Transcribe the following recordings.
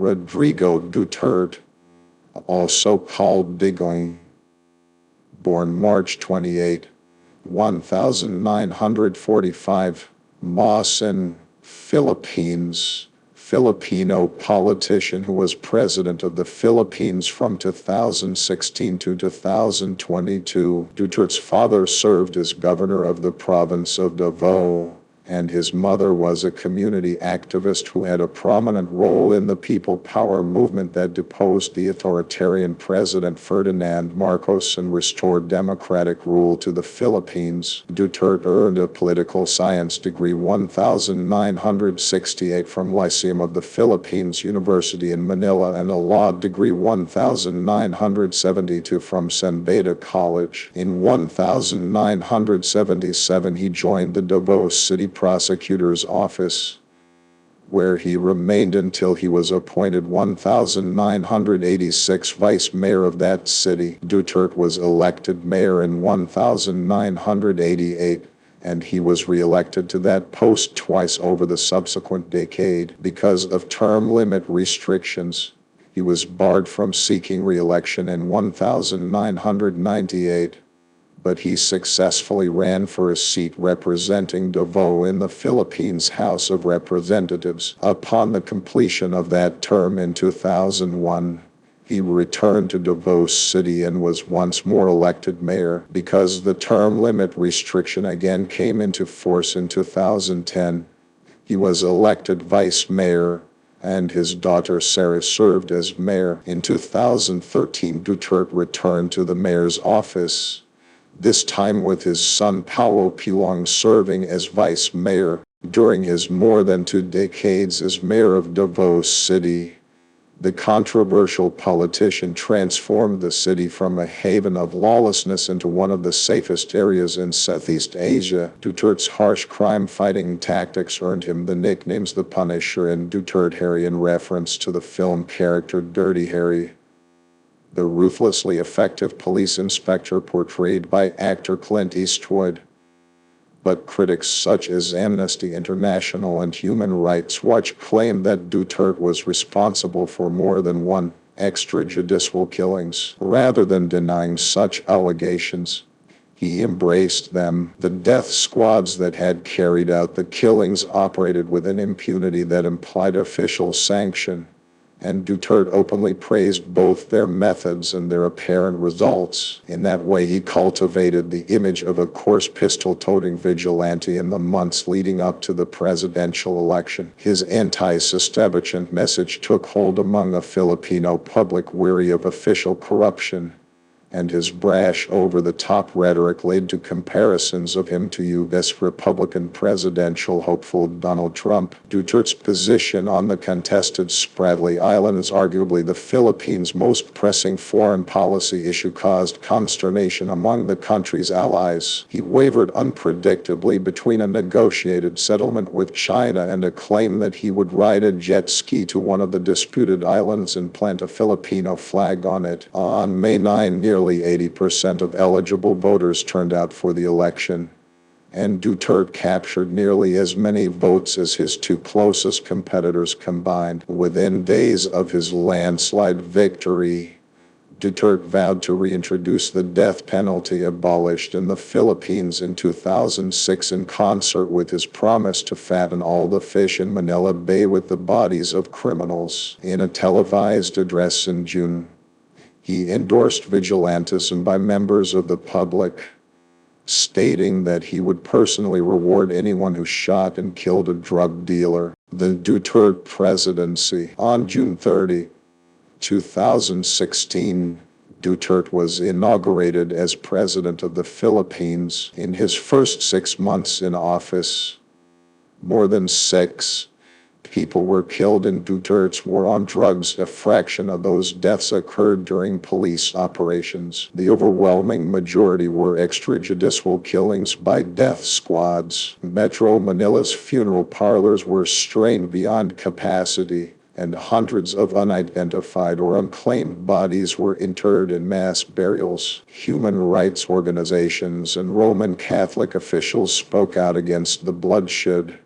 Rodrigo Duterte, also called Digong, born March 28, 1945, Maasin, Philippines, Filipino politician who was president of the Philippines from 2016 to 2022. Duterte's father served as governor of the province of Davao, and his mother was a community activist who had a prominent role in the people power movement that deposed the authoritarian President Ferdinand Marcos and restored democratic rule to the Philippines. Duterte earned a political science degree 1968 from Lyceum of the Philippines University in Manila and a law degree 1972 from San Beda College. In 1977 he joined the Davao City Prosecutor's Office, where he remained until he was appointed 1986 vice mayor of that city. Duterte was elected mayor in 1988, and he was re-elected to that post twice over the subsequent decade. Because of term limit restrictions, he was barred from seeking re-election in 1998. But he successfully ran for a seat representing Davao in the Philippines House of Representatives. Upon the completion of that term in 2001, he returned to Davao City and was once more elected mayor. Because the term limit restriction again came into force in 2010, he was elected vice mayor, and his daughter Sarah served as mayor. In 2013, Duterte returned to the mayor's office, this time with his son Paulo Pilong serving as vice mayor. During his more than 2 decades as mayor of Davao City, the controversial politician transformed the city from a haven of lawlessness into one of the safest areas in Southeast Asia. Duterte's harsh crime-fighting tactics earned him the nicknames the Punisher and Duterte Harry in reference to the film character Dirty Harry, the ruthlessly effective police inspector portrayed by actor Clint Eastwood. But critics such as Amnesty International and Human Rights Watch claim that Duterte was responsible for more than one extrajudicial killings. Rather than denying such allegations, he embraced them. The death squads that had carried out the killings operated with an impunity that implied official sanction, and Duterte openly praised both their methods and their apparent results. In that way, he cultivated the image of a coarse pistol-toting vigilante in the months leading up to the presidential election. His anti-establishment message took hold among a Filipino public weary of official corruption, and his brash, over-the-top rhetoric led to comparisons of him to U.S. Republican presidential hopeful Donald Trump. Duterte's position on the contested Spratly Island is arguably the Philippines' most pressing foreign policy issue, caused consternation among the country's allies. He wavered unpredictably between a negotiated settlement with China and a claim that he would ride a jet ski to one of the disputed islands and plant a Filipino flag on it. On May 9, nearly 80% of eligible voters turned out for the election, and Duterte captured nearly as many votes as his 2 closest competitors combined. Within days of his landslide victory, Duterte vowed to reintroduce the death penalty abolished in the Philippines in 2006 in concert with his promise to fatten all the fish in Manila Bay with the bodies of criminals. In a televised address in June, he endorsed vigilantism by members of the public, stating that he would personally reward anyone who shot and killed a drug dealer. The Duterte presidency. On June 30, 2016, Duterte was inaugurated as president of the Philippines. In his first 6 months in office, more than 6 people were killed in Duterte's war on drugs. A fraction of those deaths occurred during police operations. The overwhelming majority were extrajudicial killings by death squads. Metro Manila's funeral parlors were strained beyond capacity, and hundreds of unidentified or unclaimed bodies were interred in mass burials. Human rights organizations and Roman Catholic officials spoke out against the bloodshed,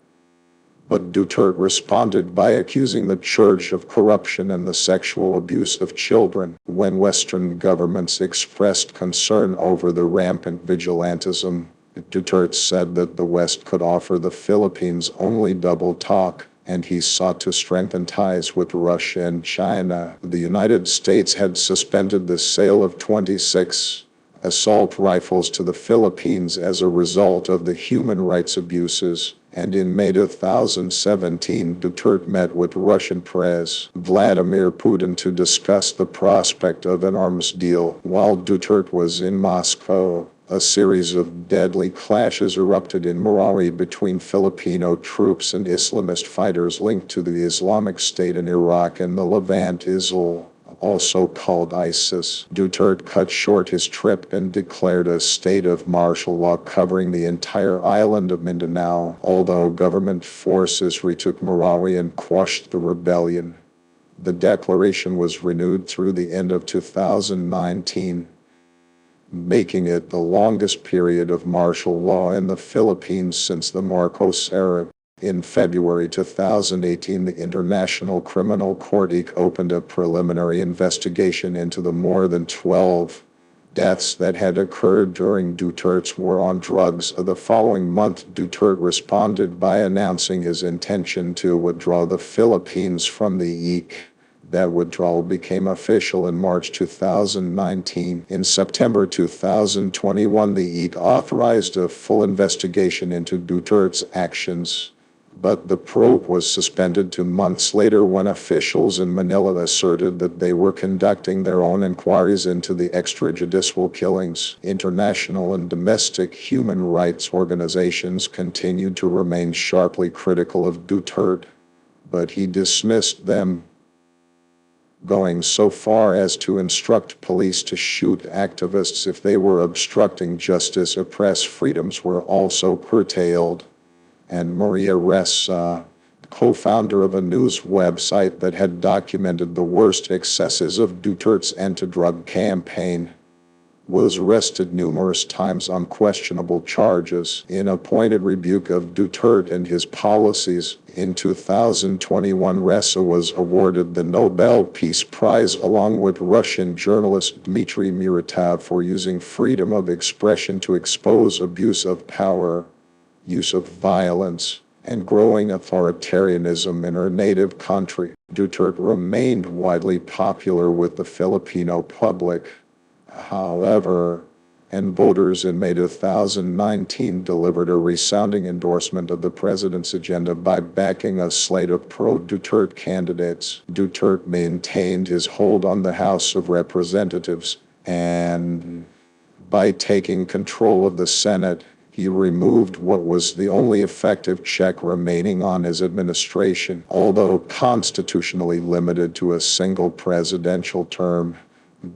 But Duterte responded by accusing the church of corruption and the sexual abuse of children. When Western governments expressed concern over the rampant vigilantism, Duterte said that the West could offer the Philippines only double talk, and he sought to strengthen ties with Russia and China. The United States had suspended the sale of 26 assault rifles to the Philippines as a result of the human rights abuses, and in May 2017, Duterte met with Russian President Vladimir Putin to discuss the prospect of an arms deal. While Duterte was in Moscow, a series of deadly clashes erupted in Marawi between Filipino troops and Islamist fighters linked to the Islamic State in Iraq and the Levant Israel, also called ISIS. Duterte cut short his trip and declared a state of martial law covering the entire island of Mindanao, although government forces retook Marawi and quashed the rebellion. The declaration was renewed through the end of 2019. Making it the longest period of martial law in the Philippines since the Marcos era. In February 2018, the International Criminal Court opened a preliminary investigation into the more than 12 deaths that had occurred during Duterte's war on drugs. The following month, Duterte responded by announcing his intention to withdraw the Philippines from the EEC. That withdrawal became official in March 2019. In September 2021, the EEC authorized a full investigation into Duterte's actions, but the probe was suspended 2 months later when officials in Manila asserted that they were conducting their own inquiries into the extrajudicial killings. International and domestic human rights organizations continued to remain sharply critical of Duterte, but he dismissed them, going so far as to instruct police to shoot activists if they were obstructing justice. Press freedoms were also curtailed, and Maria Ressa, co-founder of a news website that had documented the worst excesses of Duterte's anti-drug campaign, was arrested numerous times on questionable charges. In a pointed rebuke of Duterte and his policies, in 2021, Ressa was awarded the Nobel Peace Prize along with Russian journalist Dmitry Muratov for using freedom of expression to expose abuse of power, use of violence, and growing authoritarianism in her native country. Duterte remained widely popular with the Filipino public, however, and voters in May 2019 delivered a resounding endorsement of the president's agenda by backing a slate of pro-Duterte candidates. Duterte maintained his hold on the House of Representatives, and by taking control of the Senate, he removed what was the only effective check remaining on his administration. Although constitutionally limited to a single presidential term,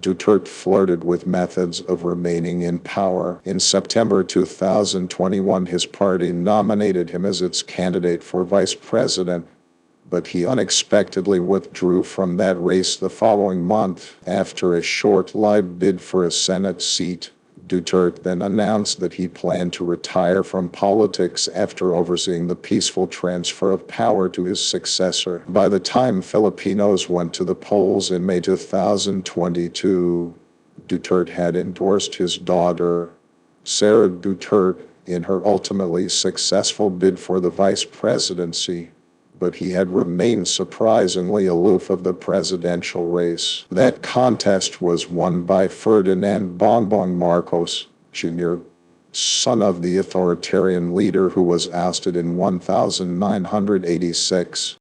Duterte flirted with methods of remaining in power. In September 2021, his party nominated him as its candidate for vice president, but he unexpectedly withdrew from that race the following month. After a short-lived bid for a Senate seat, Duterte then announced that he planned to retire from politics after overseeing the peaceful transfer of power to his successor. By the time Filipinos went to the polls in May 2022, Duterte had endorsed his daughter, Sara Duterte, in her ultimately successful bid for the vice presidency, but he had remained surprisingly aloof of the presidential race. That contest was won by Ferdinand Bongbong Marcos, Jr., son of the authoritarian leader who was ousted in 1986.